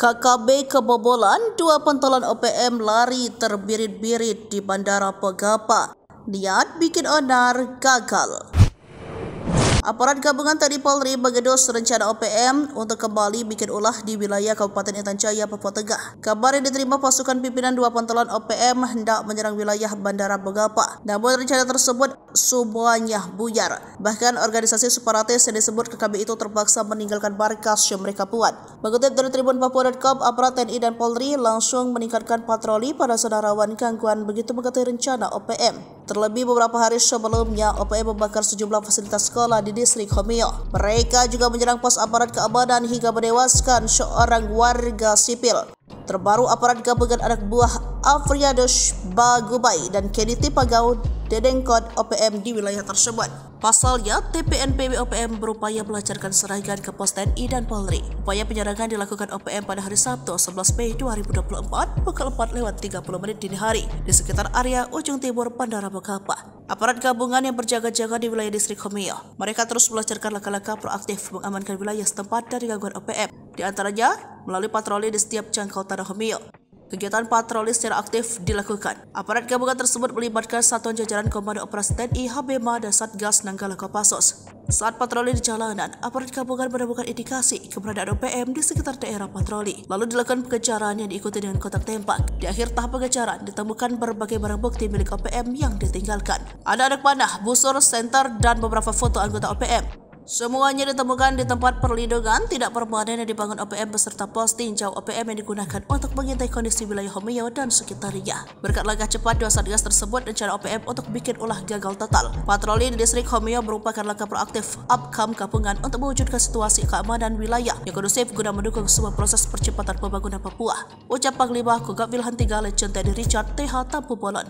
KKB kebobolan, 2 pentolan OPM lari terbirit-birit di Bandara Pegapa. Niat bikin onar gagal. Aparat gabungan TNI Polri mengendus rencana OPM untuk kembali bikin ulah di wilayah Kabupaten Intan Jaya, Papua Tengah. Kabar yang diterima pasukan pimpinan 2 pentolan OPM hendak menyerang wilayah Bandara Pegapa. Namun rencana tersebut semuanya buyar. Bahkan organisasi separatis yang disebut KKB itu terpaksa meninggalkan markas yang mereka buat. Mengutip dari Tribun Papua.com, aparat TNI dan Polri langsung meningkatkan patroli pada zona rawan gangguan begitu mengetahui rencana OPM. Terlebih beberapa hari sebelumnya, OPM membakar sejumlah fasilitas sekolah di distrik Homio. Mereka juga menyerang pos aparat keamanan hingga menewaskan seorang warga sipil. Terbaru aparat gabungan anak buah Afriados Bagubai dan Kennedy Pagau Dedengkot OPM di wilayah tersebut. Pasalnya, TPNPB OPM berupaya melancarkan serangan ke pos TNI dan Polri. Upaya penyerangan dilakukan OPM pada hari Sabtu 11 Mei 2024 pukul 4:30 dini hari di sekitar area ujung timur Bandara Pegapa. Aparat gabungan yang berjaga-jaga di wilayah distrik Homio. Mereka terus melancarkan langkah-langkah proaktif mengamankan wilayah setempat dari gangguan OPM. Di antaranya, melalui patroli di setiap jangkau tanah Homio. Kegiatan patroli secara aktif dilakukan. Aparat gabungan tersebut melibatkan satuan jajaran Komando Operasi TNI, HBMA, dan Satgas Nanggala Kopassus. Saat patroli di jalanan, aparat gabungan menemukan indikasi keberadaan OPM di sekitar daerah patroli. Lalu dilakukan pengejaran yang diikuti dengan kontak tembak. Di akhir tahap pengejaran, ditemukan berbagai barang bukti milik OPM yang ditinggalkan. Ada anak panah, busur, senter, dan beberapa foto anggota OPM. Semuanya ditemukan di tempat perlindungan tidak permanen yang dibangun OPM beserta pos tinjau OPM yang digunakan untuk mengintai kondisi wilayah Homio dan sekitarnya. Berkat langkah cepat 2 satgas tersebut, rencana OPM untuk bikin ulah gagal total. Patroli di distrik Homio merupakan langkah proaktif Upcam gabungan untuk mewujudkan situasi keamanan wilayah yang kondusif guna mendukung sebuah proses percepatan pembangunan Papua. Ucap Panglima Kogab Wilhan III Letjen TNI Richard TH Tampu Bolon.